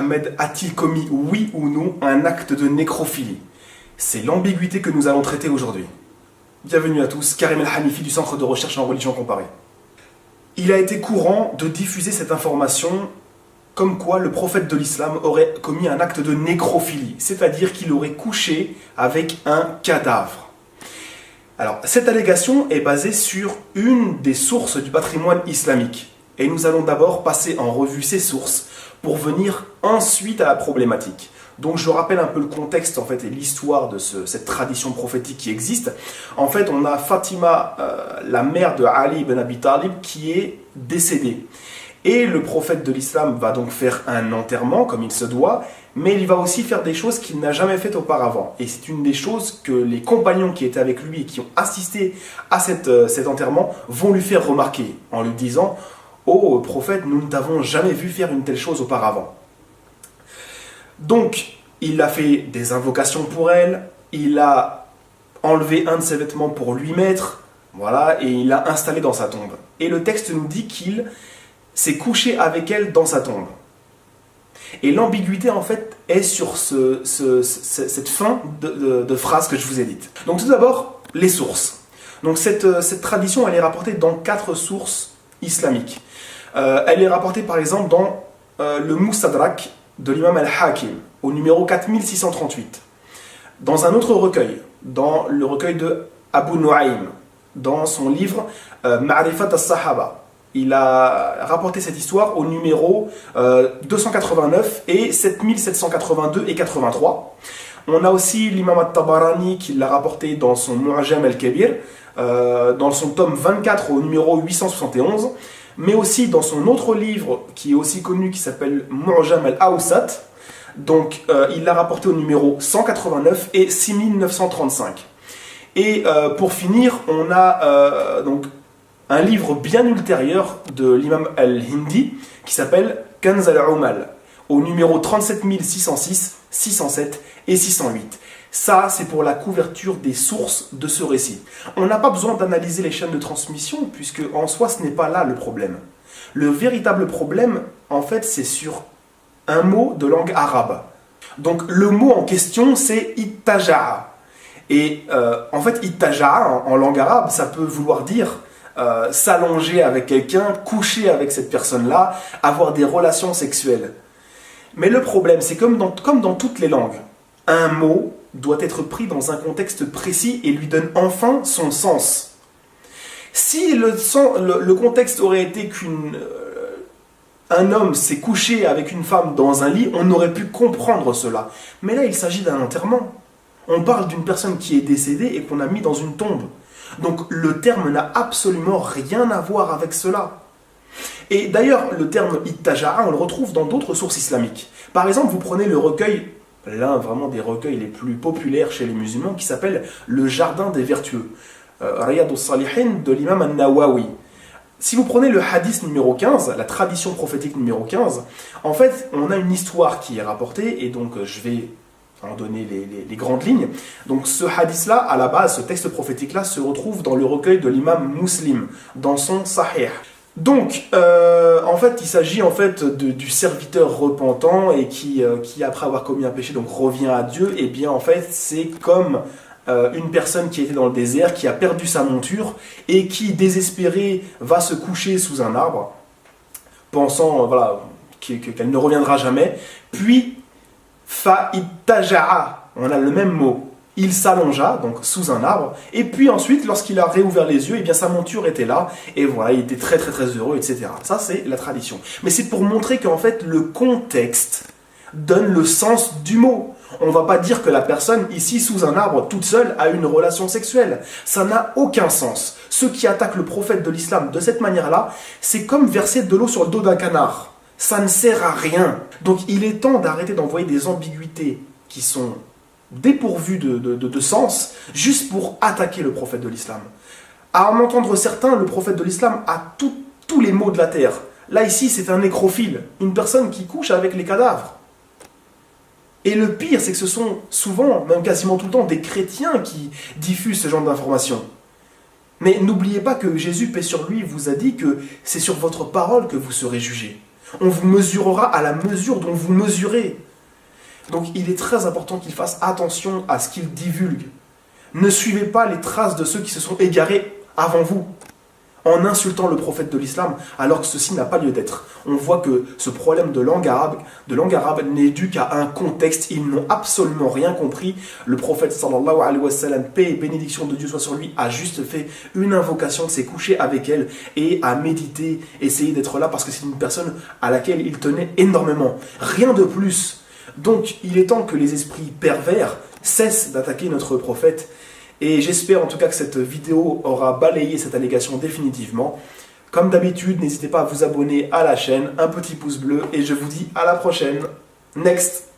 Mohammed a-t-il commis, oui ou non, un acte de nécrophilie? C'est l'ambiguïté que nous allons traiter aujourd'hui. Bienvenue à tous, Karim El-Hanifi du Centre de recherche en religion comparée. Il a été courant de diffuser cette information comme quoi le prophète de l'islam aurait commis un acte de nécrophilie, c'est-à-dire qu'il aurait couché avec un cadavre. Alors, cette allégation est basée sur une des sources du patrimoine islamique. Et nous allons d'abord passer en revue ces sources pour venir ensuite à la problématique. Donc je rappelle un peu le contexte en fait, et l'histoire de cette tradition prophétique qui existe. En fait, on a Fatima, la mère de Ali ibn Abi Talib, qui est décédée. Et le prophète de l'islam va donc faire un enterrement comme il se doit, mais il va aussi faire des choses qu'il n'a jamais faites auparavant. Et c'est une des choses que les compagnons qui étaient avec lui et qui ont assisté à cet enterrement vont lui faire remarquer en lui disant « Oh prophète, nous ne t'avons jamais vu faire une telle chose auparavant ». Donc, il a fait des invocations pour elle, il a enlevé un de ses vêtements pour lui mettre, voilà, et il l'a installé dans sa tombe. Et le texte nous dit qu'il s'est couché avec elle dans sa tombe. Et l'ambiguïté, en fait, est sur cette fin de phrase que je vous ai dite. Donc, tout d'abord, les sources. Donc, cette tradition, elle est rapportée dans 4 sources islamiques. Elle est rapportée, par exemple, dans le Mustadrak de l'imam al-Hakim, au numéro 4638. Dans un autre recueil, dans le recueil de Abu Nu'aym, dans son livre Ma'rifat al-Sahaba, il a rapporté cette histoire au numéro 289 et 7782 et 83. On a aussi l'imam al-Tabarani qui l'a rapporté dans son Mu'jam al-Kabir, dans son tome 24 au numéro 871, mais aussi dans son autre livre qui est aussi connu, qui s'appelle Mu'jam al-Awsat. Donc il l'a rapporté au numéro 189 et 6935. Et pour finir, on a donc un livre bien ultérieur de l'imam al-Hindi qui s'appelle Kanz al-Umal, au numéro 37606, 607 et 608. Ça, c'est pour la couverture des sources de ce récit. On n'a pas besoin d'analyser les chaînes de transmission, puisque en soi, ce n'est pas là le problème. Le véritable problème, en fait, c'est sur un mot de langue arabe. Donc, le mot en question, c'est ittaja'a. Et en fait, ittaja'a, en langue arabe, ça peut vouloir dire s'allonger avec quelqu'un, coucher avec cette personne-là, avoir des relations sexuelles. Mais le problème, c'est comme dans toutes les langues, un mot doit être pris dans un contexte précis et lui donne enfin son sens. Si le contexte aurait été qu'un homme s'est couché avec une femme dans un lit, on aurait pu comprendre cela. Mais là, il s'agit d'un enterrement. On parle d'une personne qui est décédée et qu'on a mis dans une tombe. Donc le terme n'a absolument rien à voir avec cela. Et d'ailleurs, le terme ittaja'a, on le retrouve dans d'autres sources islamiques. Par exemple, vous prenez le recueil, l'un vraiment des recueils les plus populaires chez les musulmans, qui s'appelle Le Jardin des Vertueux, Riyad al-Salihin de l'imam al-Nawawi. Si vous prenez le hadith numéro 15, la tradition prophétique numéro 15, en fait, on a une histoire qui est rapportée, et donc je vais en donner les grandes lignes. Donc ce hadith-là, à la base, ce texte prophétique-là, se retrouve dans le recueil de l'imam Muslim, dans son Sahih. Donc, en fait, il s'agit en fait du serviteur repentant et qui, après avoir commis un péché, donc revient à Dieu. Et bien, en fait, c'est comme une personne qui était dans le désert, qui a perdu sa monture et qui, désespérée, va se coucher sous un arbre, pensant voilà, qu'elle ne reviendra jamais. Puis, fa'ittaja'a, on a le même mot. Il s'allongea, donc sous un arbre, et puis ensuite, lorsqu'il a réouvert les yeux, eh bien, sa monture était là, et voilà, il était très très très heureux, etc. Ça, c'est la tradition. Mais c'est pour montrer qu'en fait, le contexte donne le sens du mot. On ne va pas dire que la personne, ici, sous un arbre, toute seule, a une relation sexuelle. Ça n'a aucun sens. Ceux qui attaquent le prophète de l'islam de cette manière-là, c'est comme verser de l'eau sur le dos d'un canard. Ça ne sert à rien. Donc, il est temps d'arrêter d'envoyer des ambiguïtés qui sont dépourvu de sens, juste pour attaquer le prophète de l'islam. À en entendre certains, le prophète de l'islam a tous les maux de la terre. Là, ici, c'est un nécrophile, une personne qui couche avec les cadavres. Et le pire, c'est que ce sont souvent, même quasiment tout le temps, des chrétiens qui diffusent ce genre d'informations. Mais n'oubliez pas que Jésus, paix sur lui, vous a dit que c'est sur votre parole que vous serez jugés. On vous mesurera à la mesure dont vous mesurez. Donc il est très important qu'il fasse attention à ce qu'il divulgue. Ne suivez pas les traces de ceux qui se sont égarés avant vous, en insultant le prophète de l'islam, alors que ceci n'a pas lieu d'être. On voit que ce problème de langue arabe n'est dû qu'à un contexte. Ils n'ont absolument rien compris. Le prophète sallallahu alayhi wa sallam, paix et bénédiction de Dieu soit sur lui, a juste fait une invocation, s'est couché avec elle et a médité, essayé d'être là parce que c'est une personne à laquelle il tenait énormément. Rien de plus. Donc il est temps que les esprits pervers cessent d'attaquer notre prophète. Et j'espère en tout cas que cette vidéo aura balayé cette allégation définitivement. Comme d'habitude, n'hésitez pas à vous abonner à la chaîne, un petit pouce bleu, et je vous dis à la prochaine. Next!